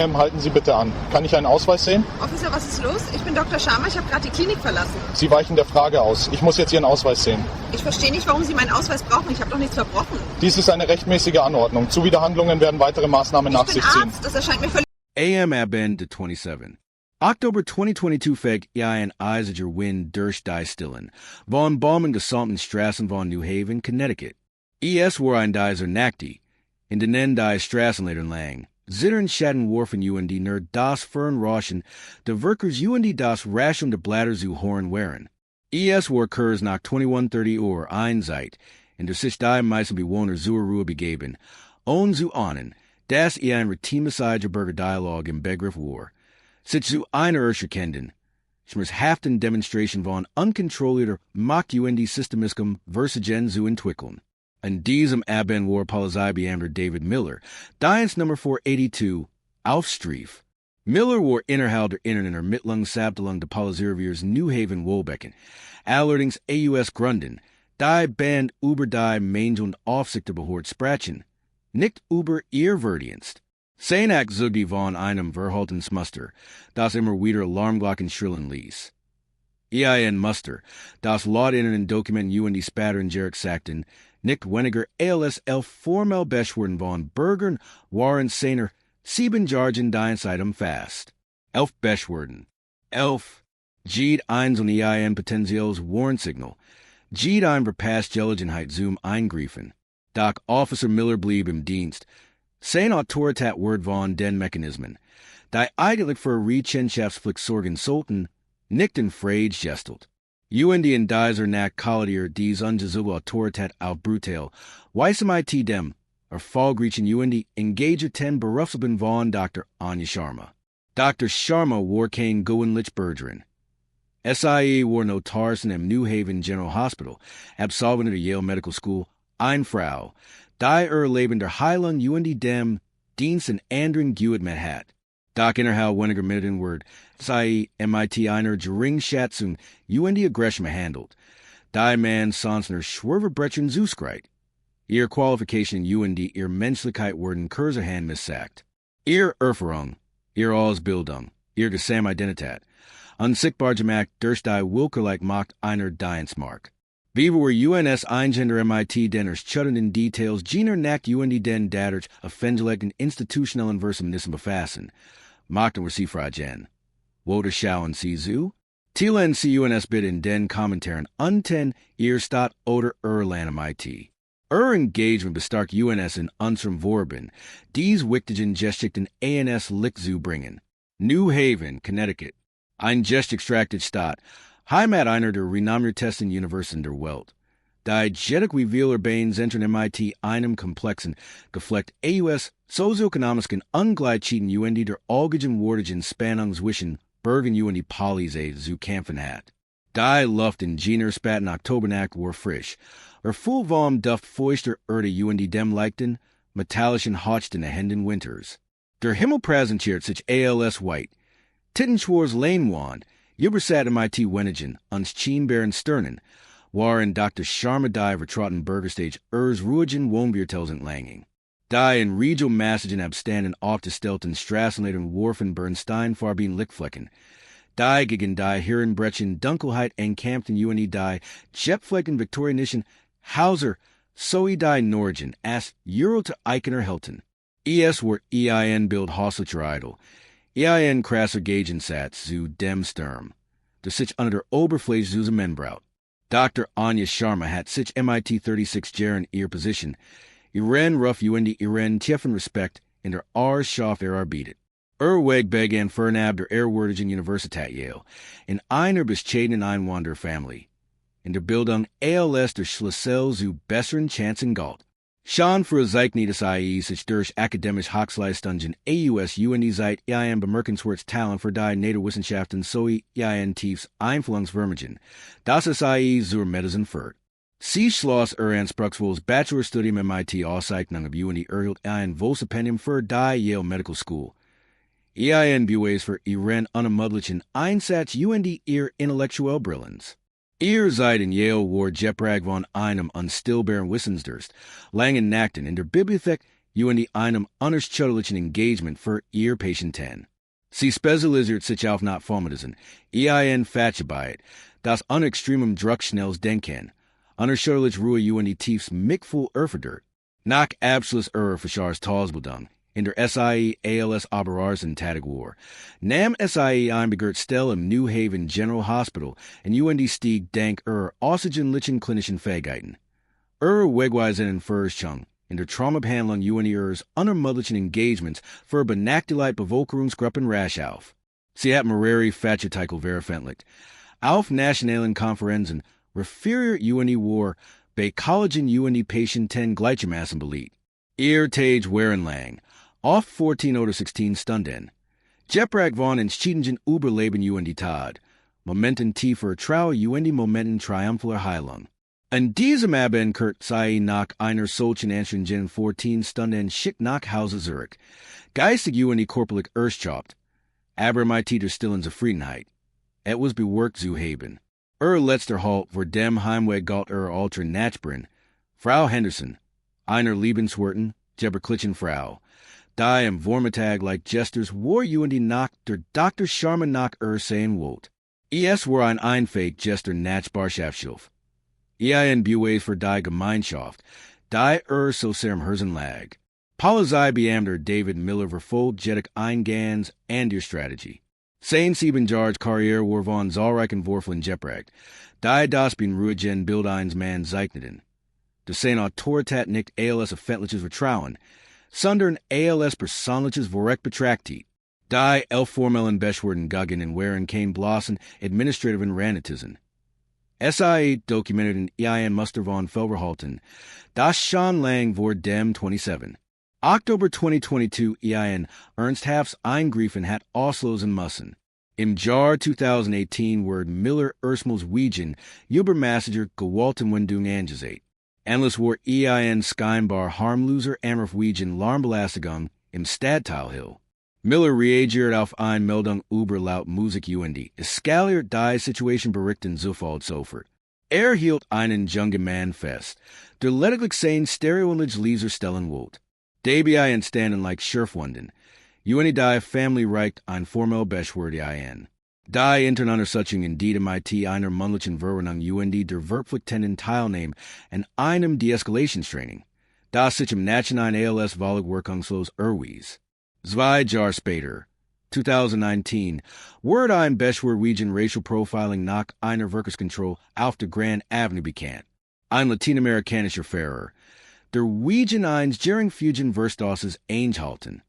Halten Sie bitte an. Kann ich einen Ausweis sehen? Officer, was ist los? Ich bin Dr. Sharma, ich habe gerade die Klinik verlassen. Sie weichen der Frage aus. Ich muss jetzt Ihren Ausweis sehen. Ich verstehe nicht, warum Sie meinen Ausweis brauchen. Ich habe doch nichts verbrochen. Dies ist eine rechtmäßige Anordnung. Zuwiderhandlungen werden weitere Maßnahmen nach sich ziehen. Ich bin Arzt, das erscheint mir völlig... endet 27. October 2022 feg ein Eisiger Wind durch die Stillen. Von Baumen gesamten Straßen von New Haven, Connecticut. War ein Dieser Nackti. In den die Straßenleitern lang. Zittern Schatten Warfen UND ner das Fern Roschen, de Workers UND das Raschen de Blätter zu Horn waren. War Kurs nach 21:30 einseit, in der sich die meisten Bewohner zur Ruhe begeben. Zu ahnen, das ein retimiseiger Bürger Dialog im Begriff war. Sich zu einer erkennen. Schmers haften Demonstration von uncontrollierter Macht UND Systemiskum Versagen zu entwickeln. In diesem Abend war Polizeibeamter David Miller, Dienst Nummer 482, Aufstreif. Miller war innerhalb der Internen Ermittlungsabteilung der Polizeireviers New Haven Wolbecken, allerdings AUS Grunden, die Band über die Mange und Aufsichter behort sprechen, nicht über ihr Verdienst. Senak zu die von einem Verhaltensmuster, das immer wieder Alarmglocken schrillen ließ. Muster, das laut in den Dokumenten UND Spatter und Jerek sagten, nicht weniger als 11 formell Beschwerden von Bürgern waren seiner 7 Jargen Diensteitem fast. 11 Beschwerden. 11. Jeed eins und potentielles Warnsignal. Jeed ein verpasst Gelegenheit zum Eingreifen. Doch Officer Miller blieb im Dienst. Sein Autorität Word von den Mechanismen. Die eigentlich für Rechenschaftsflick sorgen sollten, nicht in Frage gestelt. UND in dieser nach Kollidier dies ungezogene Autorität auf brutal, weisem IT dem, Erfolgreichen UND engager 10 Berufsben von Dr. Anja Sharma. Dr. Sharma war kein Goenlich Bergerin. SIE war Notarsen im New Haven General Hospital, Absolvent der Yale Medical School, ein Frau, die Leben der Heilung UND dem Dienst in anderen Gewid mit hat. Doc innerhalb weniger Minuten word, sei MIT einer Geringschätzung UND Aggression handelt. Die man sonstner Schwerverbrechen zuskreit. Ihr Qualification UND ihr Menschlichkeit werden Kurzerhand missagt. Ihr Erfahrung, ihr Ausbildung, ihr Gesamtidentität. Unsichtbar gemacht durch die willkürlich Macht einer Dienstmark. Wie wir UNS eingender MIT denners chuttenden Details jener nach UND den dadurch offendlichen institutionellen Versumnissen befassen. Machten wir sie fragen. Woder schauen sie zu? Tielen sie UNS bit in den Kommentaren unten ihr Stadt oder Land MIT. Engagement bestark UNS in unserem Vorben, dies wichtigen Geschichten ANS Lick zu bringen. New Haven, Connecticut. Ein Gestextracted Stadt. Heimat einer der renommiertesten Universitäten der Welt. Die Jedek Revealer Bains entern MIT einem komplexen, gefleckt AUS sozioökonomischen Ungleichheiten UND der allgemeinen Wortigen Spannungswischen Bergen UND Polizei zu kämpfen hat. Die Luft in jener spaten Oktobernacht war frisch, voll vom Duft feuchter Erde UND dem leichten, metallischen Hochten Händen Winters. Der Himmel präsentiert sich als white. Tittenschwars Lanewand, Übersat MIT Wenigen, uns Chienbären Sternen, waren Dr. Sharma die vertrauten Bürgerstage ruhigen Wohnviertelsen Langing. Die in Regio Massagen abstanden aufgestellten Straßenleitern warfen Bernstein Farbin Lickflecken. Die gegen die Herrenbrechen Dunkelheit encampten UND die Jetflecken Victorianischen Hauser Soi die Norgen as Euro to Eikener Hilton. War Bild Hauslicher Idol. Krasser Gegensatz zu dem Sturm. Der sich unter der Oberfläche zu Menbraut. Dr. Anja Sharma hat sich MIT 36 Jahren ihr Position. Ihren Ruff UND Ihren tiefen Respekt in der Schaff bietet. Weg began Fernab der Ehrwürdigen Universität Yale. In einer bescheidenen Einwanderfamilie. In der Bildung als der Schlüssel zu besseren Chancen galt. Schon für Zeichni des IE sich durch akademisch Hochleistungen AUS UND seit bemerkenswertes Talent für die Naturwissenschaften sowie tiefs Einflussvermögen, das es IE zur Medizin führt. Sie schloss anspruchsvolles Bachelorstudium MIT Auszeichnung of UND erhielt ein Stipendium für die Yale Medical School. Beweis für ihren unermüdlichen Einsatz UND ihr intellektuell Brillens. Ihr seid in Yale war Jeprag von einem unstillbaren Wissensdurst, langen Nachten in der Bibliothek UND einem unerschütterlichen Engagement für ihr Patienten. Sie spezialisiert sich auf Notfallmedizin, ein Fachgebiet, das an extremem Druck schnelles Denken, unerschütterlich Ruhe UND tiefs Mickful erfordert, nach absolutes Verschars Talsbildung, in der SIE ALS Oberarzen Kategorie. Nam SIE einbegehrt Stelle im New Haven General Hospital in UND stieg dank außergewöhnlichen klinischen Fähigkeiten. Wegweisen in Förderung in der Traumabehandlung UNDs unermüdlichen Engagements für Benachdelight Bevölkerungsgruppen rasch auf. Sie hat mehrere Fachartikel veröffentlicht. Auf nationalen Konferenzen referiert UND war bei Kollegen UND Patienten gleichermaßen beliebt. Ihr Tage waren lang, oft 14 oder 16 Stunden. Jeprag von entschiedenen Überleben UND Tod, Momenten tiefer Trauer UND Momenten triumphaler Heilung. An diesem Abend kehrt sie nach einer solchen anstrengenden 14 Stunden schick nach Hause zurück. Geistig UND korporlich erschöpft, aber mit der stillen Zufriedenheit. Etwas beworkt zu haben. Letzter Halt vor dem Heimweg galt alter Nachbarin, Frau Henderson, einer liebenswerten, geberklichen Frau. Die am Vormittag like Gesters war UND nach der Dr. Sharma nach sein wollt. Es war ein Einfähig Gester Nachbarschaftshilfe. Ein Buwe für die Gemeinschaft, die so sehr im Herzen lag. Polizei Beamter David Miller verfolgt jedik Eingans and der Strategie. Sein 7 Jahre Karriere war von zahlreichen Vorfällen geprägt, die das bin ruhigen Bild eines Mann zeichneten. Der sein Autorität nicht ALS öffentliches Vertrauen, sondern ALS persönliches Vorrecht betrachtet. Die formellen Beschwerden gegen und waren kein bloßen administrativen Ranitisen. SIE documented in ein Muster von Fehlverhalten, das schon lang vor dem 27. Oktober 2022 ein ernsthaftes Eingreifen hat auslösen müssen. Im Jahr 2018 wurde Miller erstmals wegen übermäßiger Gewaltanwendung angezeigt. Anlass war ein scheinbar harmloser Anruf wegen Lärmbelastung im Stadtteil Hill. Miller reagiert auf eine Meldung über laut Musik UND. Es skaliert die Situation berichten sofort sofort. Hielt einen jungen Mann fest, der lediglich sein stereolich Leser stellen wollte. Dabei entstanden like Schürfwunden. UND die Family reicht ein formell Beschwerde ein. Die internen Untersuchung die mit einer mündlichen Verwarnung UND der verpflichtenden Teilnahme an einem Deeskalationstraining. Das sich im nationalen ALS-Wahlung wirkungslos erwies. 2 Jahre später, 2019, wurde ein Beschwerde wegen Racial Profiling nach einer Workerskontrolle auf der Grand Avenue bekannt. Ein lateinamerikanischer Fahrer, der wegen eines Gering-Fugen Verstoßes eingehalten.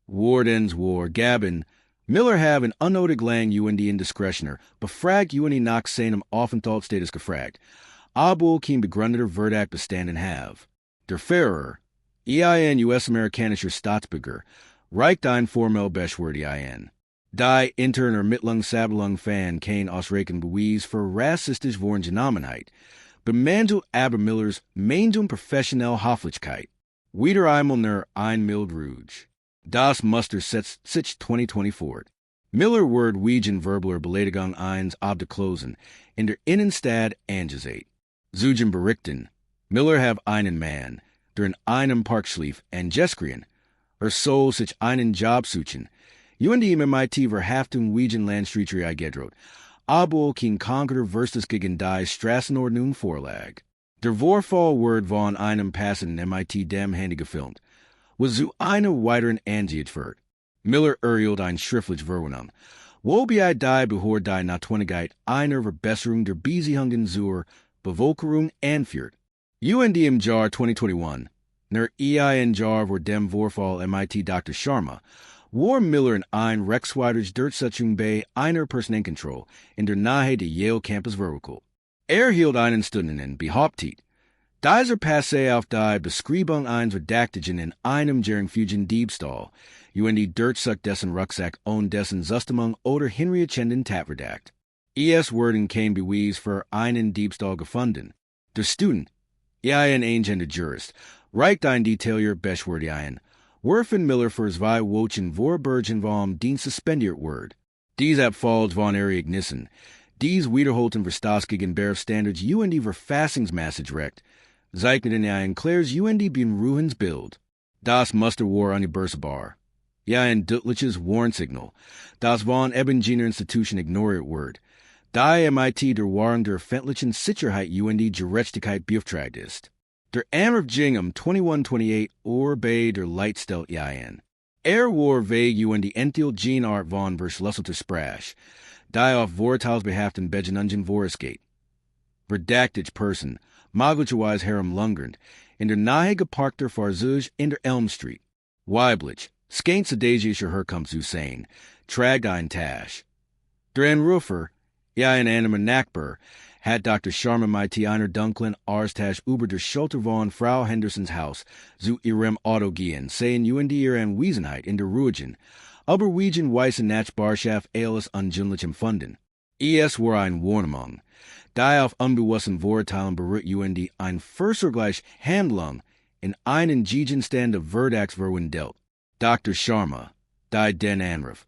Wardens war Gabin, Miller haben unnötig lang UND Indiskretioner, befragt UND nach seinem Aufenthaltsstatus gefragt, obwohl kein begründeter Verdacht bestanden have. Der Fahrer, ein US-amerikanischer Staatsbürger, reicht ein formell Beschwerde ein. Die interne Ermittlungsabteilung fan kein ausreichend Beweis für rassistisch Vorgenommenheit, bemandelt aber Millers Meinung professionelle Höflichkeit. Wieder einmal nur ein Mild Rouge. Das Muster setzt sich 2024. Miller wird wegen verbaler Beleidigung eins abgeklosen, in der Innenstadt angezeigt. Zugen berichten, Miller have einen Mann, der in einem Park schlief, und Jeskrien, so sich einen Job suchen. UND MIT Verhaftung wegen Landstreiterei gedroht, obwohl kein konkreter Verstes gegen die Straßenordnung vorlag. Der Vorfall wird von einem passenden MIT dem Handy gefilmt, was zu einer weiteren Ansicht führt. Miller erhielt ein schriftliche Verwarnung, wobei die Behörde die Notwendigkeit einer Verbesserung der Beziehungen zur Bevölkerung anführt. UND im Jahr 2021, nach ein Jahr vor dem Vorfall MIT Dr. Sharma, war Miller in ein rechtswidrig Durchsetzung bei einer Personenkontrolle in der Nähe der Yale Campus verwickelt. Hielt einen Studenten behauptet, dieser passe auf die Beschreibung eines Verdächtigen in einem geringfügigen Diebstahl, UND Durchsucht dessen Rucksack und dessen Zustimmung oder hinreichenden Tatverdacht. Wurden kein Beweis für einen Diebstahl gefunden. Der Student, ein angehender Jurist, reicht ein detaillier Beschwerde ein, werfen Miller für 2 Wochen Vorbergen vom Dienst suspendiert wird. Dies abfalls von Ignissen. Dies wiederholten Verstoß gegen Berufsstandards UND Verfassungsmäßig recht, zeichneten ein klares UND bin Ruhens Bild. Das Muster war eine Bursabar. Ja ein deutliches Warnsignal. Das von Ebenjener Institution ignoriert word. Die MIT der Warn der öffentlichen Sicherheit UND Gerechtigkeit beauftragt ist. Der Anruf Jingam 2128 bei der Leitstelle ein. War vague UND Entil Gene Art von vers Lusselter Sprash. Die auf Vortals behaften Begenungen Vorisgate. Verdactig Person, möglicherweise Herem Lungernd, in der Nahe geparkter Fahrzeug in der Elm Street. Weiblich, skeinse Degischer Herkunft zu sein, tragt ein Tasch. Der Anrufer, ja ein einem Nachbar, hat Dr. Sharma mit einer dunklen Arzttasch über der Schulter von Frau Hendersons Haus zu ihrem Auto gehen, sehen UND ihre Anwesenheit in der Ruhigen, aber Wiegen weißen Nachbarschaft alles unjünglich empfunden. War ein Warnung. Die auf unbewussten Vorteilen beruht UND ein Vergleich Handlung in einen Gegenstand der Verdachtsverwendelt. Dr. Sharma, die den Anruf.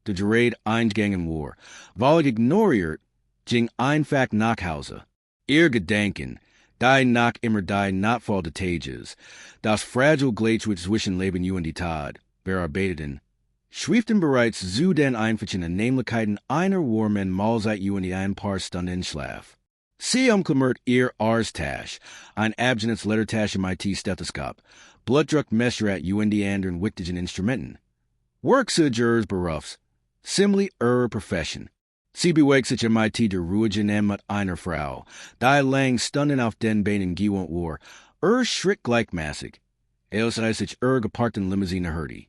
Der Gerät eingegangen war, weil ignoriert, ging einfach nach Hause. Ihr Gedanken, die nach immer die Notfall des Tages, das fragile Gleichgewicht zwischen Leben und Tod, bearbeiteten, schrieften bereits zu den einfachen Nämlichkeiten einer warmen Mahlzeit und ein paar Stunden Schlaf. Sie umklammert ihr Arzttasch, ein Abstinenzlettertasch MIT-Stethoskop, Blutdruckmesser und anderen wichtigen Instrumenten. Werkzeugers Berufs, ziemlich ihre Profession. Sie bewegt sich MIT der Ruhigen mit einer Frau, die lang Stunden auf den Beinen gewohnt war, Schritt gleichmäßig, als sich geparkten Limousine hörte.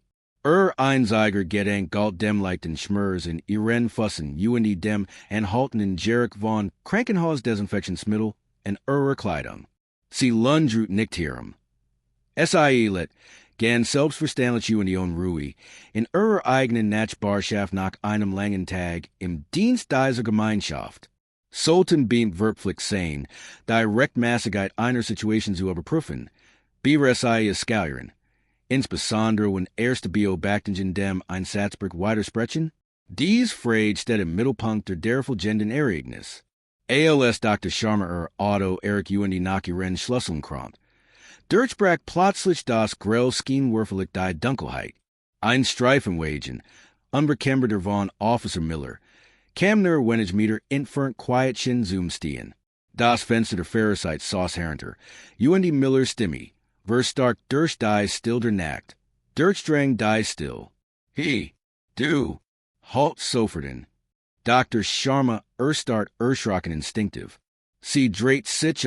Einziger Gedanke galt dem leichten Schmerz in ihren Fussen und dem enthaltenen Jerk von Krankenhausdesinfektionsmittel in ihrer Kleidung. Sie lungert nicht hierum. Let ganz selbstverständlich und unruhig in ihrer eigenen Nachbarschaft nach einem langen Tag im Dienst dieser Gemeinschaft. Sollten beamt wirklich sein, die Rechtmäßigkeit einer Situation zu überprüfen, beaver es skalieren. Insbesondere wenn erste Beobachtungen dem Einsatzberg weitersprechen, dies Frage steht im Mittelpunkt der derfolgenden Ereignis. Als Dr. Sharma Auto Eric und nach ihren Schlüsseln krank. Durchbrach plötzlich das grell schienwürfelig die Dunkelheit. Ein Streifenwagen, unbekannter von Officer Miller, kam nur wenig Meter entfernt quietchen zum Stehen. Das Fenster der Fahrerzeit saß herunter, und Millers Stimme, verstark durch die still der Nacht, durchdrang die still. Du, halt soforten. Dr. Sharma erstart erschrocken instinktiv. Sie dreht sich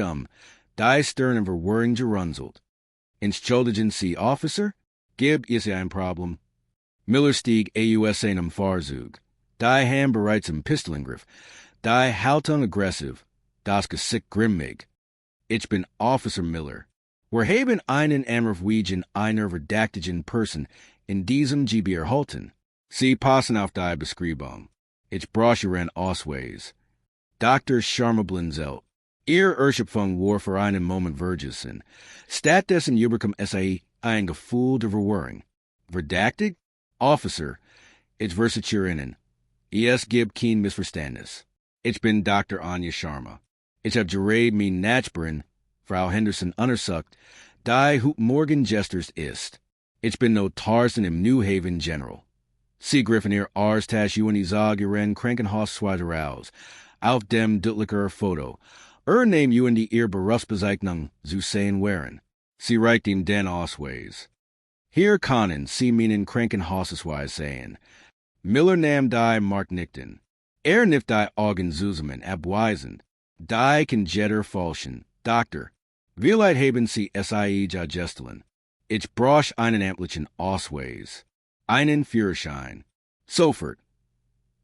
die Stirn verwirring gerunzelt. Entschuldigen Sie, Officer? Gib is ein Problem. Miller stieg aus einem Fahrzeug. Die Hand bereits im Pistolengriff. Die Haltung aggressiv. Das Gesicht grimmig. Ich bin Officer Miller. Wir haben einen Anruf wegen einer verdächtigen Person in diesem Gebiet erhalten. Sie passen auf die Beschreibung. Ich brauche einen Ausweis. Dr. Sharma blinzelt. Ihr Erschöpfung war für einen Moment vergessen. Stattdessen überkam ein Gefühl der Verwirrung. Verdächtig? Officer, ich versichere Ihnen. Es gibt kein Missverständnis. Ich bin Dr. Anja Sharma. Ich habe gerade mein Nachbarin, Frau Henderson, untersucht, die heute Morgen gestern ist. Ich bin no Tarzan im New Haven General. Sie griffen ihr Arzttasch und sah ihren Krankenhausschweizer raus. Auf dem deutlicher Foto. Name und ihr Berufsbezeichnung zu sehen wären. Sie reicht ihm den Ausweis. Hier können Sie meinen Krankenhausweis sehen. Miller nahm die Marknichten. Nicht die Augen zusammen abweisend. Die Conjetter falschen. Doktor, wie leid haben Sie gestern? Ich brauche einen amtlichen Ausweis. Einen Führerschein. Sofort.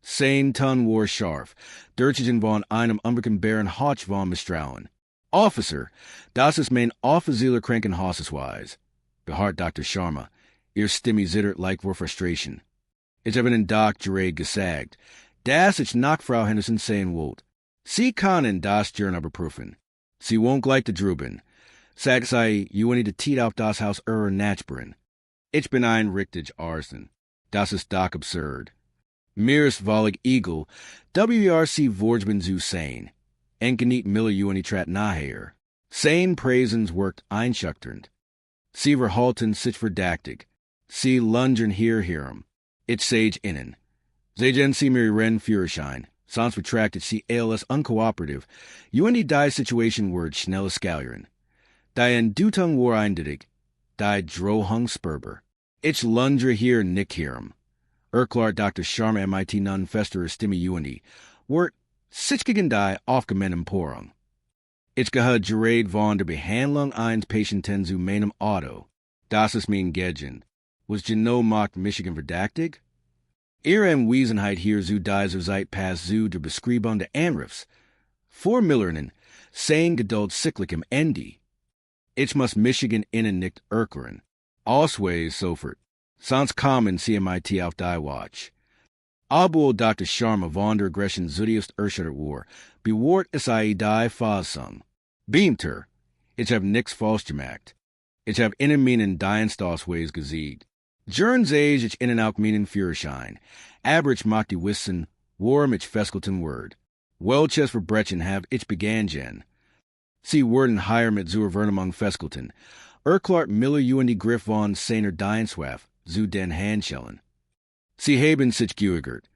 10 Ton war scharf, Durchgehen von einem unbekannbaren Hotch von Misstrauen. Officer, das ist mein offizieller Krankenhausweis. Beharrt Dr. Sharma, ihr Stimme zittert like vor Frustration. Ich habe den Doc gerade gesagt, dass ich nach Frau Henderson sehen wollte. Sie können das Journal überprüfen. Sie won't gleich drüben. Sag sei, und die Tiet auf das Haus ihrer Nachbarin. Ich bin ein richtig Arzt. Das ist Doc absurd. Mir's Volig Eagle, WRC Vorjben zu sein. Enkeniet Miller und Trat nachher. Sein Präsens wirkt einschüchternd. Sie verhalten sich verdächtig. Sie lungern hierhem. Ich sage Ihnen. Sehen Sie mir Ihren Führerschein. Sonst betrachtet Sie als uncooperative. Die die Situation word schnelle Skalieren. Die Dutung war eindeutig. Die Drohung spürbar. Ich lungere hier nicht hierhem. Erklärt Dr. Sharma MIT nun fester Stimme word sich gegen die aufgemeinen Empörung. Ich gehe gerät von der Behandlung eines Patienten zu meinem Auto. Das ist mein Gegen. Was genau macht Michigan verdächtig? Ihre Anwesenheit hier zu dieser Zeit passt zu der Beschreibung der Anrufs. Vor Millernen, sein Geduld cyclic im Ende. Ich muss Michigan innen nicht erklären. Ausweis sofort. Sonst kommen CMIT auf die Watch. Obwohl Dr. Sharma von der Aggression zutiefst erschüttert war, bewahrt es die Fassung. Beamter, ich hab nix falsch gemacht. Ich hab innen meinen Dienstausweis gesiegt. During age ich innen auch meinen Führerschein. Aber ich mag die wissen, worum ich festgehalten word. Welches Verbrechen hab ich begangen. Sie wurden hier mit zur Vernehmung festgehalten. Erklärt Miller die Griff von seiner Dienstwaffe zu den Handschellen. Sie haben sich geweigert,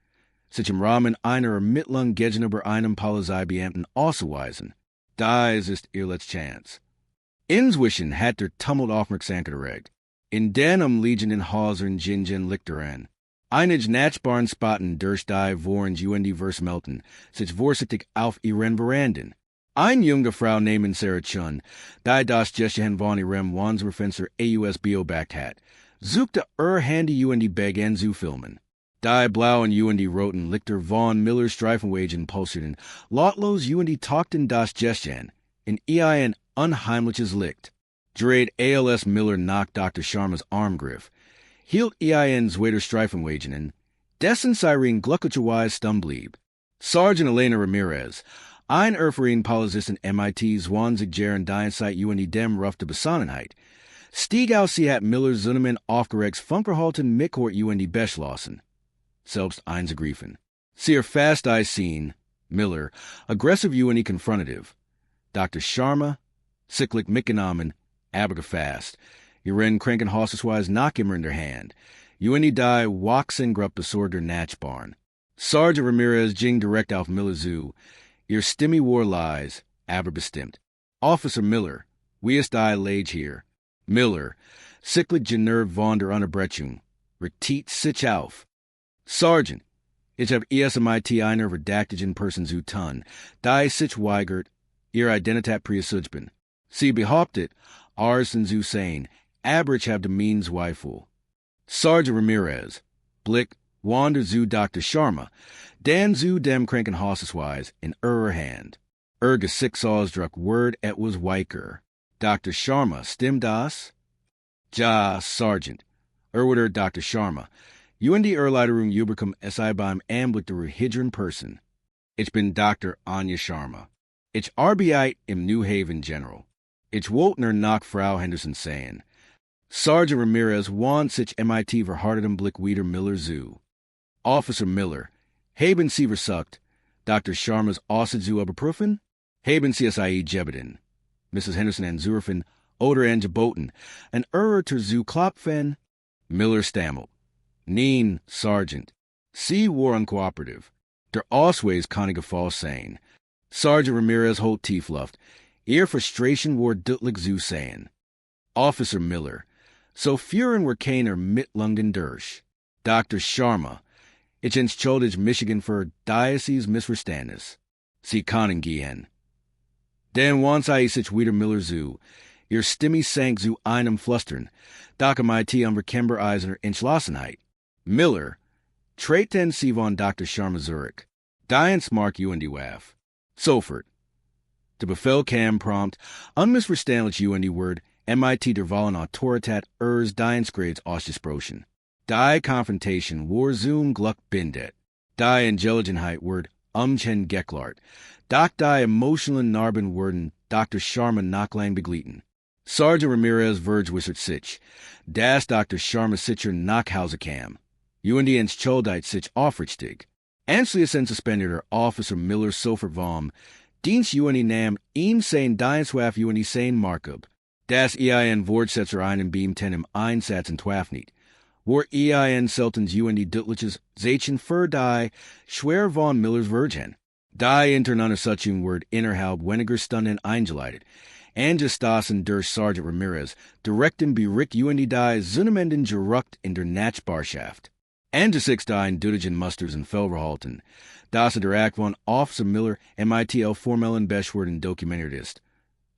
sich im Rahmen einer Ermittlung gegenüber einem Polizeibeamten auszuweisen. Dies ist ihr letzte Chance. Inzwischen hat der Tumult Aufmerksamkeit erregt. In den liegenden Häusern Jinjin Lichteren. Einige nachbaren Spotten durch die Wohren die Versmelten, sich vorsichtig auf ihren Veranden. Eine junge Frau namens Sarah Chun, die das Gestehen von ihrem Wandswerfenster AUS beobachtet hat, suchte Handy Bag an zu filmen. Die blauen roten Lichter von Millers Streifenwagen pulsierten, lautlos talkten das Gestehen, in ein unheimliches Licht. Dreht als Miller nach Dr. Sharmas Armgriff, hielt zweiter Streifenwagen in, dessen Siren glücklicherweise stumm blieb. Sergeant Elena Ramirez, ein erfahren Polizist in MIT's Wanzigjären Dienszeit dem Ruff der Besonnenheit, stieg aus sie hat Millers Zunnemann aufgeregts Funkerhalten Mikhort beschlossen. Selbst einzugreifen. Sie erfasst die Scene, Miller, aggressiv confrontative. Dr. Sharma, cyclic mitgenommen, aber gefasst. Ihren Krankenhausweis nach immer in der Hand. Die wachsen grupp besorgter Nachbarn. Sergeant Ramirez ging direkt auf Miller zu. Ihr Stimme war leise, aber bestimmt. Officer Miller, wie ist die Lage hier? Miller, cyclic genervt von der Unterbrechung. Retit sich auf. Sergeant, ich hab ESMIT einer verdächtigen Person zu tun, die sich weigert, ihre Identität preisgeben. Sie behauptet, Arzt zu sein, aber ich hab den Zweifel. Sergeant Ramirez, Blick, wander zu Dr. Sharma, dann zu dem Krankenhausweis in ihrer Hand. Gesichtsausdruck word etwas weicher. Dr. Sharma, stimmt das? Ja, Sergeant. Erwider Dr. Sharma. Die Erleiderung überkommen SI beim Anblick der hidren Person. Ich bin Dr. Anja Sharma. Ich arbeite im New Haven General. Ich wollte nach Frau Henderson sagen. Sergeant Ramirez want sich MIT verhärtetem Blick wieder Miller zu. Officer Miller, haben Sie versucht, Dr. Sharma's Aussage zu überprüfen? Haben Sie es gebeten? Mrs. Henderson anzurufen oder angeboten, ein Irrter zu klopfen? Miller stammelt. Nein, Sergeant. Sie war uncooperative. Der Ausweis kann gefallen sein. Sergeant Ramirez holt Tiefluft. Ihr Frustration war deutlich zu sehen. Officer Miller. So führen wir keiner Mittlungen durch. Dr. Sharma. Ich entschuldige Michigan für dieses Missverständnis. Sie können gehen. Denn once sich wieder Miller zu. Ihr Stimme sank zu einem Flüstern. Doc MIT unverkennbar Eisener Entschlossenheit. Miller, treten Sie von Dr. Sharma Zurich. Diens mark Waff. Sofort. Der Befehl kam prompt, unmissverständlich word, MIT der Wahlen Autorität Dienstgrades ausgesprochen. Die Konfrontation war zum Glück beendet. Die Intelligentheit word geklart. Doch die emotionalen Narben wurden Dr. Sharma nachlang begleiten. Sergeant Ramirez vergewissert sich, dass Dr. Sharma sicher Nachhause kam. Entschuldigt sich aufrichtig. Anschließend suspendierte Officer Miller sofort vom Dienst nam ihm sein Dienstwaffe sein Markup. Das ein Vortsetzer einen Beamten im Einsatz in Twafniet. War ein Seltens und Duttliches Zachen für die Schwer von Millers Virgin. Die intern Untersuchung word innerhalb weniger Stunden eingeleitet. Angestossen durch Sergeant Ramirez, direkten Bericht und die Zunnemenden geruckt in der Nachbarschaft. Angesix ein Duddigen Musters und Felverhalten. Das der Act von Officer Miller MITL formellen Beschwerden dokumentiert ist.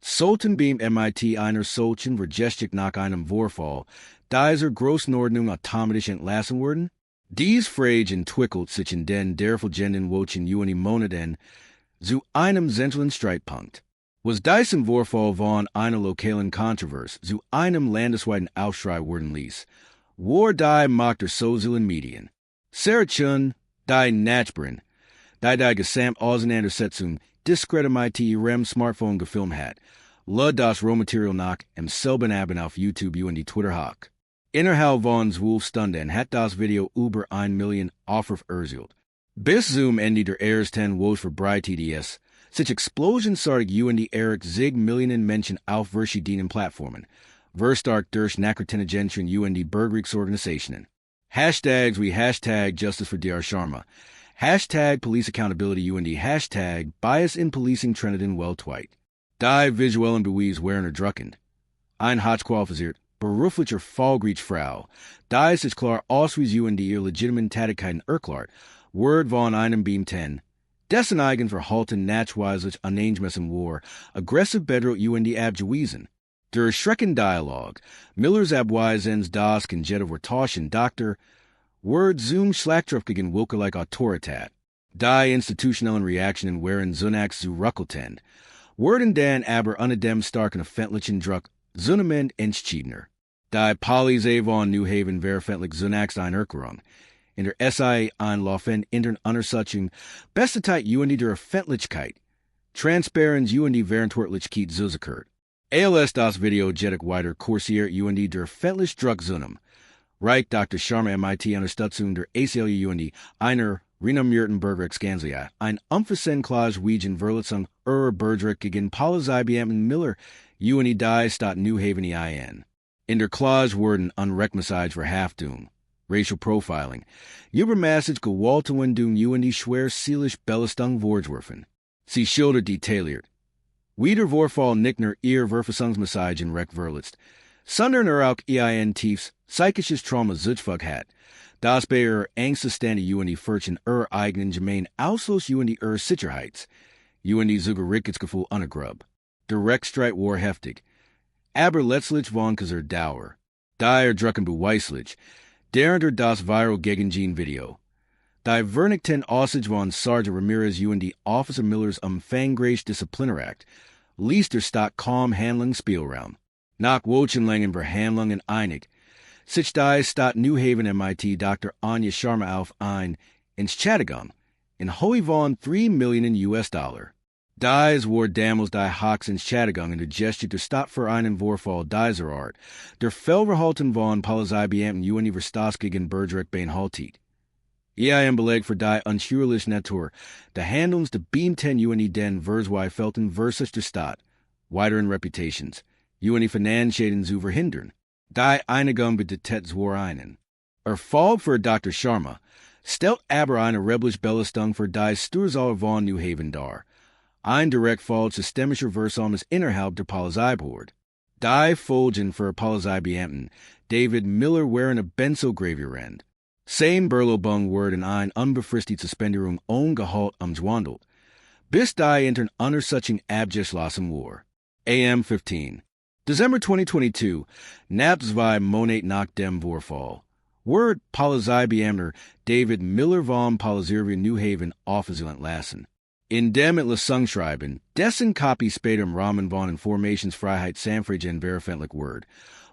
Sollten beim MIT einer solchen Vergestik nach einem Vorfall, dieser Großnordnung automatisch entlassen werden? Dies Frage entwickelt sich in den derfolgenden Wochen und Monaten zu einem zentralen Streitpunkt. Was diesen Vorfall von einer lokalen Kontroverse zu einem landesweiten Aufschrei werden ließ, war die Macht der sozialen Medien. Serachun, die Nachbarin, die Gesamtauseinandersetzung diskret mit ihrem Smartphone gefilmt hat, lud das Rohmaterial nach im selben Abend auf YouTube und die Twitter hoch. Innerhalb von 12 Stunden hat das Video über 1 Million Aufrufe erzielt. Bis zum Ende der ersten Woche verbreitet ist, sich explosionsartig und sich Millionen Menschen auf verschiedenen Plattformen, verstarkt durch Nachrichtenagenten und die Bürgerrechtsorganisationen. Hashtags wie Hashtag Justice for Dr. Sharma, Hashtag Police Accountability und die Hashtag Bias in Policing trendeten weltweit. Die visuellen Beweis waren erdrückend. Ein hochqualifiziert, beruflicher Fallgriechfrau, die sich klar Ausweis und die ihr legitimen Tätigkeiten erklärt, word von einem Beamten, dessen eigen Verhalten nachweislich angemessen war, aggressiv bedroht und die abgewiesen. Der schreckende Dialog, Millers Abweisens das Conjeta Vertauschen Doktor, word zum schlagkräftigen willkürlich Autorität. Die institutionellen Reaktionen waren zunächst zu ruckelten, worden dann aber unter dem starken öffentlichen Druck zunehmend entschiedener. Die Polizei von New Haven war öffentlich zunächst eine Erklärung. In der SI einlaufen intern Untersuchung besteteit und der Öffentlichkeit, Transparenz und die Verantwortlichkeit zuzukehrt. ALS das Video jedik weiter kursiert und der öffentlich Druck zunem. Reich Dr. Sharma MIT Unterstützung der ACLU und die einer renommierten Bürgerrechtskanzlei, ein umfassendes Wegen Verletzung Bürgerrecht gegen Polizeibeamten Miller und die Stadt New Haven ein. In der Klaus wurden unrechtmäßig Verhaftung, Racial Profiling, übermäßig Gewaltwendung und die schwer seelisch Belastung vorgeworfen. Sie schildert detailliert. Wieder Vorfall Nickner ihr Verfassungsmessagen recht verletzt, sondern auch ein tiefs psychisches Trauma zugefügt hat, das bei Ängstestände und die Furchen eigenen Gemein Ausschluss und die Sicherheits, und die Zugehörigkeitsgefühl untergrub. Der Rechtsstreit war heftig, aber letztlich von Kaiser Dauer. Die drucken beweislich, der das viral Gegengen-Video. Die Vernichten Aussage von Sergeant Ramirez und die Officer Millers umfangreich Disziplinarakt, ließ der Staat kaum Handlungsspielraum. Nach wochenlangen Verhandlungen einig, sich die Stadt New Haven MIT Dr. Anja Sharma auf ein Entschädigung in Höhe von 3 Millionen US-Dollar. Dies war damals die Hochentschädigung in der Geschichte der Stadt für einen Vorfall dieser Art, der Fehlverhalten von Polizeibeamten und die Verstöße gegen Bürgerrecht beinhaltet. Ein Beleg für die unschuldige Natur, der Handlungs der Beamten und die den Verzweifelten versus der Stadt, weiteren Reputations, und die Finanzschäden zu verhindern. Die Einigung bedeutet war einen. Erfolg für Dr. Sharma stellt aber eine rebellische Belastung für die Steuerzahler von New Haven dar. Ein Direktfall systemischer Versammlung innerhalb der Polizeibehörde. Die Folgen für Polizeibeamten David Miller waren Benzo-Gravierend. Sein Berlobung wurden ein unbefristet Suspendierung ohne Gehalt umgewandelt, bis die intern Untersuchung abgeschlossen war. AM 15. December 2022, knapp 2 Monate nach dem Vorfall, wurde Polizeibeamter David Miller von Polizei New Haven offiziell entlassen. In dem Entlassungsschreiben, dessen Kopie später im Rahmen von Informationsfreiheit Sanfragen veröffentlicht wurde,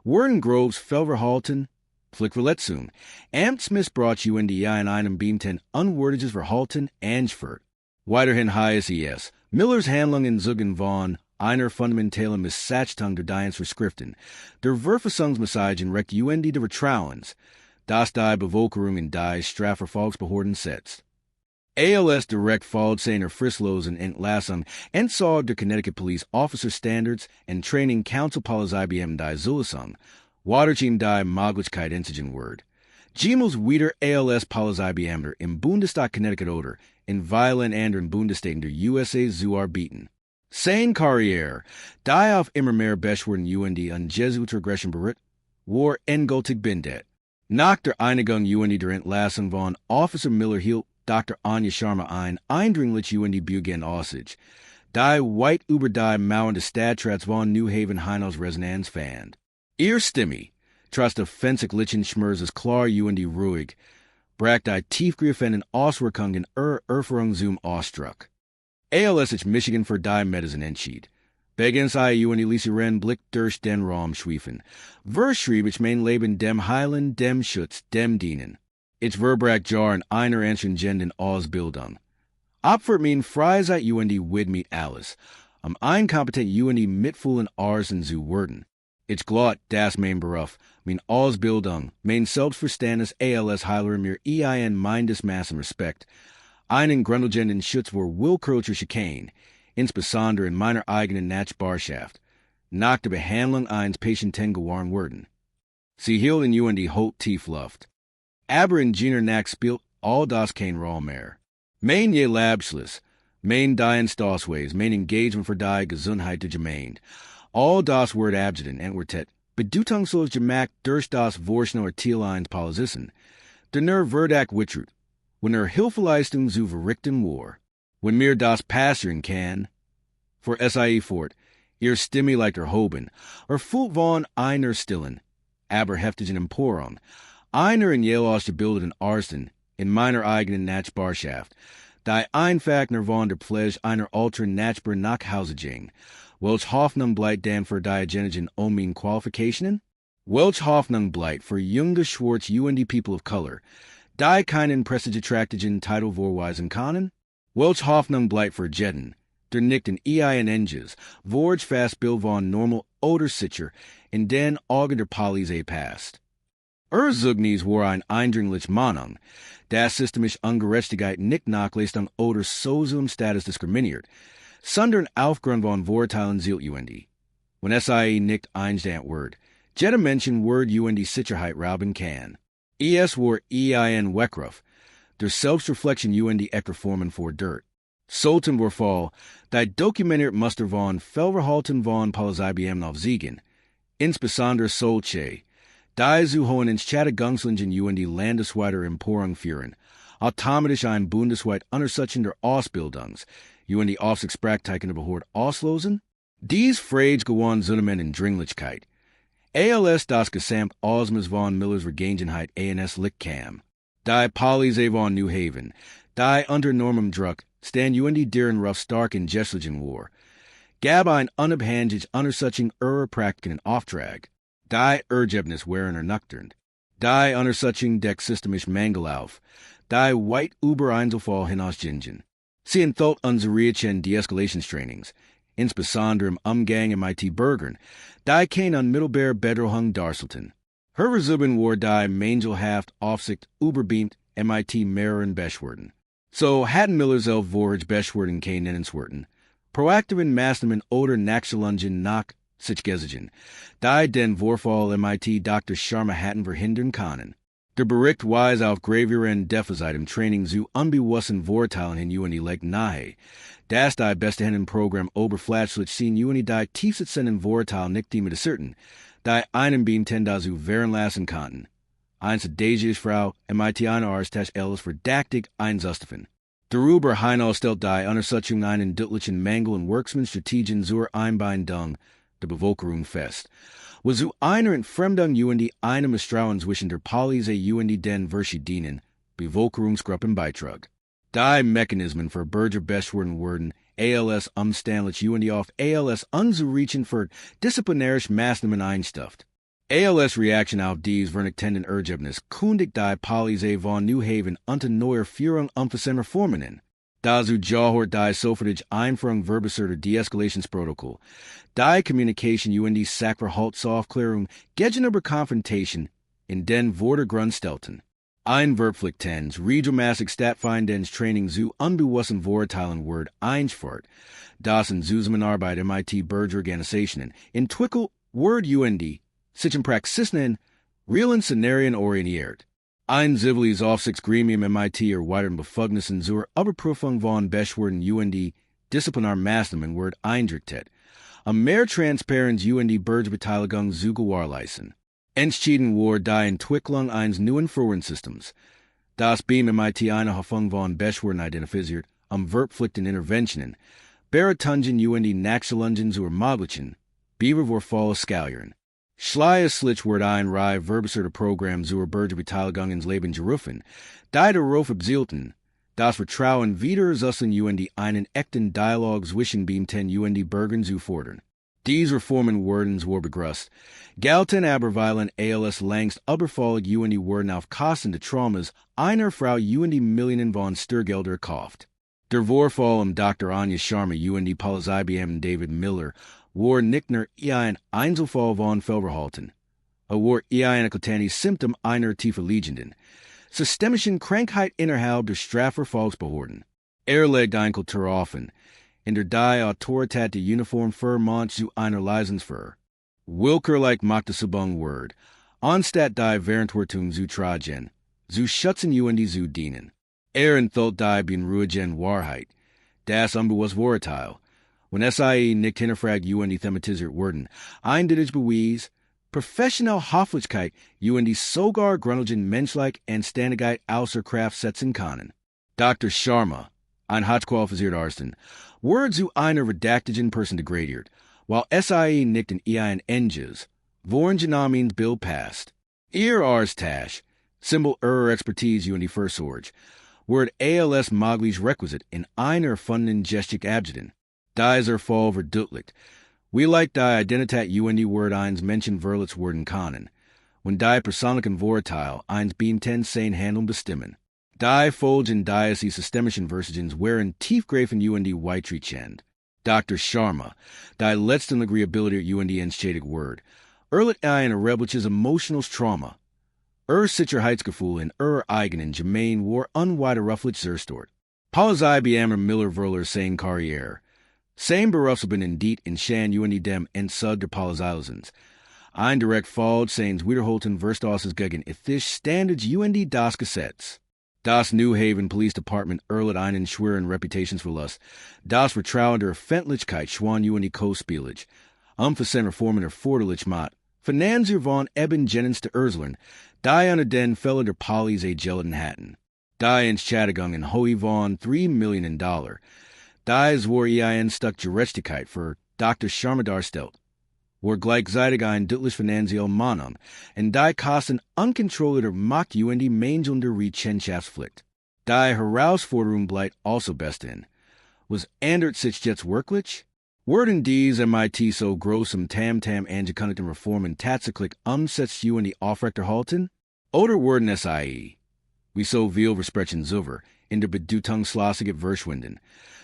wurden Groves Fehlverhalten, Pflichtverletzung, Amtsmissbrauch und die in einem Beamten unwürdiges Verhalten angeführt. Weiterhin heißt es, Millers Handlungen zugen von einer fundamentalen Missachtung der Dienstvorschriften, der Verfassungsmessagen recht und der Vertrauens, das die Bevölkerung in die Strafverfolgsbehörden setzt. ALS direkt Vollzehner Fristlosen Entlassung entsorgt der Connecticut Police Officer Standards and Training Council Policy die Zulassung, Waterteam die Möglichkeit einzigen Word. Gemels wieder ALS Polizeibeamter im Bundesstaat Connecticut oder in vielen anderen Bundesstaaten der USA zu arbeiten. Sein Karriere, die auf immer mehr Beschwerden UND an Jesuitregression berät, war endgültig beendet. Nach der Einigung UND der Entlassung von Officer Miller hielt Dr. Anja Sharma ein eindringlich UND Bugend Aussicht, die weit über die Mauern des Stadtrats von New Haven hinaus Resonanz fand. Ihr Stimme, trotz der fensig-lichen Schmerzes klar UND ruhig, brach die tiefgreifenden Auswirkungen Erfahrung zum Ausdruck. ALS ich Michigan für die Medizin entschied. Begens UND Lisi Ren Blick durch den Raum schwiefen. Verschrieb ich mein Leben dem Heilen, dem Schutz, dem Dienen. Ich verbrach Jar in einer entscheidenden Ausbildung. Opfert mein Freizeit UND wid mit alles, inkompetent UND mitfühlen Arsen zu werden. Ich glatt das mein Beruf, mein Ausbildung, mein Selbstverständnis ALS heiler mir einemMachtbesessener Respekt, einen grundlegenden Schutz vor willkürlicher Schikane, insbesondere in meiner eigenen Nachbarschaft, nach der Behandlung eines Patienten gewarnt werden. Sie hielt in UND holt tief Luft. Aber in jener Nacht spielt all das keine Rolle mehr. Mein je Labschluss, mein die Ausweis, mein Engagement für die Gesundheit der Gemeinde, all das wird abgedient und wird bedeutungslos gemacht durch das Vorschnell Ziel eines Polizisten, der Verdacht wittert, wenn Hilfeleistung zu verrichten war, wenn mir das passieren kann, für SIE fort, ihr Stimme leicht erhoben, fühlt von einer stillen, aber heftigen Empörung, einer in Yale ausgebildeten Arzten in meiner eigenen Nachbarschaft, die einfach von der Pflege einer älteren Nachbar nach Hause ging, welch Hoffnung bleibt denn für die genigen Omin Qualifikationen? Welch Hoffnung bleibt für junge schwarz UND people of color, die keinen prestigeträchtigen Titel vorweisen können? Welch Hoffnung bleibt für Jeden, der nicht in Enges, vorge fast Bill von normal oder sicher, in den Augen der Polizei passt. Zugnis war ein eindringlich Mahnung, das systemisch Ungerechtigkeit nicht Nachleistung oder sozialem Status diskriminiert, sondern aufgrund von Vorteilen zielt UND. Wenn SIE nicht einstand wird, jeder Menschen wird UND Sicherheit rauben kann. Es war Weckruf, der Selbstreflexion UND Ekreformen vor Dirt. Sollten wir fall, die dokumentiert Muster von Verhalten von Polizeibeamten auf Siegen, insbesondere solche, die zu hohen ins Chattegungslingen UND landesweiter Empörung führen, automatisch ein bundesweit Untersuchung der Ausbildungs, UND Aufsichtspraktiken behort auslosen? Dies frage gewann Zunnemen in Dringlichkeit. ALS das Gesamt Ausmaß von Millers Vergangenheit ans Licht kam. Die Polizei von New Haven, die unter Normem Druck, stand UND deren rough stark in Gesslichen war, gab ein unabhängig Untersuchung Praktiken in Auftrag. Die Ergebnis waren nüchtern. Die Untersuchung deck systemisch Mangel auf. Die weit über Einzelfall hinausgingen. Sie enthielt unsere Deeskalationstrainings, insbesondere im Umgang mit Bürgern, die keine unmittelbare Bedrohung darstellten. Herversuchen war die mangelhaft Aufsicht überbeamt mit mehreren Beschwerden. So hatten Miller selbst vorige Beschwerden keine nennenswerten. Proaktiven Maßnahmen oder Nachschulungen nach sich gesigen, die den Vorfall mit Dr. Sharma hatten verhindern können. Der Bericht weist auf gravierende Defizite im Training zu unbewussten Vorteilen in UND legt nahe, dass die bestehenden Programm oberflächlich sind UND die tiefsitzenden Vorteile nicht mit asserten, die einen Beamten dazu wehren lassen konnten. Eine sedische Frau mit einer Arzt alles verdächtig einzustufen. Darüber hinaus stellt die Untersuchung einen deutlichen Mangel in Worksmanstrategien zur Einbindung der Bevölkerung fest, wo zu einer Entfremdung UND einem Misstrauen zwischen der Polizei UND den verschiedenen Bevölkerungsgruppen beitrug. Die Mechanismen für Bürgerbeschwerden wurden ALS umständlich UND auf ALS unzureichend für disziplinarische Maßnahmen einstuft. ALS Reaction auf dies vernichtenden Ergebnis kündigt die Polizei von New Haven unter neuer Führung umfassender Reformen in. Dazu gehört die sofortige Einführung verbesserter Deeskalationsprotokoll, die Communication UND Sachverhaltsaufklärung gegenüber Konfrontation in den Vordergrund stellten. Einverpflichtens, regelmäßig stattfindens Training zu unbewussten Vorurteilen Word einschwart, das in Zusammenarbeit MIT Bergerorganisationen entwickelt Word UND, sich in Praxisen, realen Szenarien orientiert. Ein ziviles Aufsichtsgremium MIT erweitern Befugnissen zur Überprüfung von Beschwerden UND Disziplinarmaßnahmen Word eindrückt, mehr Transparenz UND Bergerbeteiligung zu gewährleisten. Entschieden wurde die Entwicklung eines neuen Führungssystems, das beim MIT eine Hoffnung von Beschwerden identifiziert, verpflichtenden Interventionen, beretungen UND Nachschulungen zu ermöglichen, bewerwurfvolle Skalieren. Schleißlich wird ein Reihe verbesserter Programme zur Bergerbeteiligung ins Leben gerufen, die darauf abzielten, das Vertrauen wiederzusetzen UND einen echten Dialog zwischen den UND Bürgern zu fordern. Diese Reformen wurden zwar begrüßt, galten aber weilen als längst überfällig UND wurden auf Kosten der Traumas einer Frau UND Millionen von Steuergelder gekauft. Der Vorfall Dr. Anja Sharma UND Polizeibeamten David Miller war nicht nur ein Einzelfall von Fehlverhalten, war ein eklatantes Symptom einer tieferliegenden, systemischen Krankheit innerhalb der Strafverfolgsbehörden. Legt ein Kultur offen, in der die Autorität der Uniform vermont zu einer Leistungsführer. Willkürlich Machtbesessener Word, anstatt die Verantwortung zu tragen, zu schützen UND zu dienen. Enthält die beunruhigende Wahrheit, das unbewusste Vorurteil, wenn SIE nicht hinterfragt UND thematisiert wurden, eindeutig Beweis, professionelle Hofflichkeit UND sogar grundlegend menschliche Anständigkeit außer Kraft setzen können. Dr. Sharma, ein hochqualifizierter Arzt, wurde zu einer redaktigen Person degradiert, weil SIE nicht in ihren Enges, worin Genamins Bill passt. Ihr Arzttasch, Symbol ihrer Expertise UND Versorge, wird als möglich requisit in einer von den Gestik Abjecten. Dieser Fall verdeutlicht, wie leicht die Identität UND Word eins Menschen verletzt werden kann, wenn die persönlichen Vorurteile eins beamten sein Handeln bestimmen. Die Folgen dieses systemischen Versagens wären tiefgreifend UND weitreichend. Dr. Sharma, die letztendlich Rehabilitiert UND entschädigt Word, erlitt ein erhebliches emotionales Trauma. Sicherheitsgefühl in eigenen Gemein war unwiderruflich zerstört. Polizeibeamter Miller Verler sein Karriere. Sein Berufsverbindung diet in Shan UND dem Entsud der Polizeilisens. Ein direkt Fall seines wiederholten Verstoßes gegen ethisch Standards UND das Gesetz. Das New Haven Police Department erlitt einen schweren Reputationsverlust. Das Vertrauen der Öffentlichkeit schwan UND Kostspielig. Umfassende Reformen erforderlich macht. Finanzier von eben Jennings zu Erslern, die unter den Fälle der Polizei gelten hatten. Die Entschädigungen hohe von $3 Millionen. Dies war ein Stück Gerechtigkeit für Dr. Sharma darstellt, war gleichzeitig ein deutlich finanziell Mahnung, und die Kosten unkontrollierter Macht UND mangelnder Rechenschaftspflicht. Die Herausforderung bleibt also bestehen. Was ändert sich jetzt wirklich? Wurden dies MIT so großem Tamtam angekündigten Reformen tatsächlich umsetzt UND aufrechterhalten? Oder wurden SIE, wie so viel versprechen Zuver, in der Bedeutungslosigkeit verschwinden?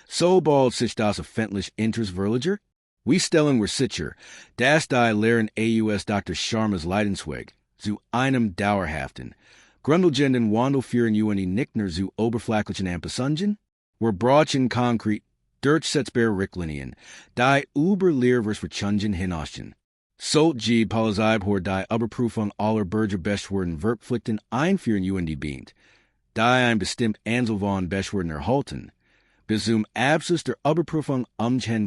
Sobald sich das öffentlich Interesse verlagert? Wir stellen wir sicher, dass die Lehren AUS Dr. Sharmas Leidensweg zu einem dauerhaften, grundlegenden Wandel führen UND nicht nur zu oberflächlichen Anpassungen? Wir brauchen konkret durchsetzbare Richtlinien, die über Lehrversprechungen hinausgehen. Sollte die Polizeibehörde die Überprüfung aller Bürgerbeschwerden verpflichtend einführen UND beamt, die ein bestimmt Anzahl von Beschwerden erhalten, bis zum Abschluss der Überprüfung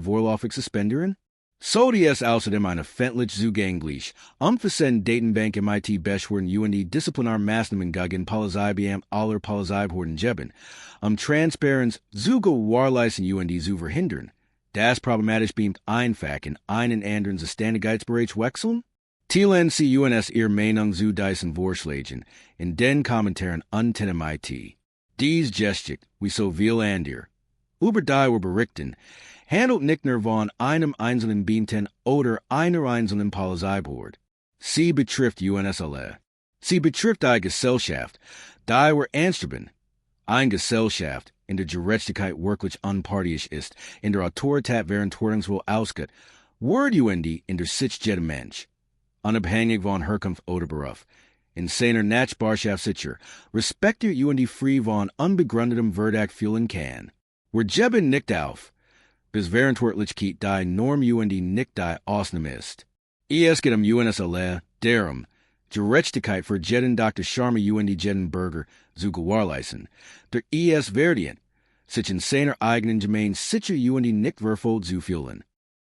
vorläufig suspendieren? Sollte es außerdem eine öffentlich zugänglich, umfassende Datenbank MIT Beschwerden UND Disziplinarmaßnahmen gegen Polizeibeamte aller Polizeibehörden geben, Transparenz zu gewährleisten UND zu verhindern, das problematisch beamt einfach in einen anderen Zuständigkeitsbereich wechseln? Teilen Sie UNS Ihre Meinung zu diesen Vorschlägen in den Kommentaren unter MIT. Dies Gestik, wie so viel andere, über die wir berichten, handelt nicht nur von einem einzelnen Beamten oder einer einzelnen Polizeibehörde. Sie betrifft UNS alle. Sie betrifft die Gesellschaft, die wir anstreben. Eine Gesellschaft, in der Gerechtigkeit wirklich unparteiisch ist, in der Autorität verantwortungsvoll ausgeht, wird UND in der sich jeder Mensch, unabhängig von Herkunft oder Beruf, Ensehener Nachbarschaft sicher. Respektiert und die frei von unbegründetem Verdacht fühlen kann. Wir geben nicht auf, bis Verantwortlichkeit die Norm und die nicht die Ausnahme ist. Es geht uns alle, darum, Gerechtigkeit für jeden Dr. Sharma und die jeden Bürger zu gewährleisten. Der verdient, sich in seiner eigenen Gemeinde sicher und die nicht wertvoll zu fühlen.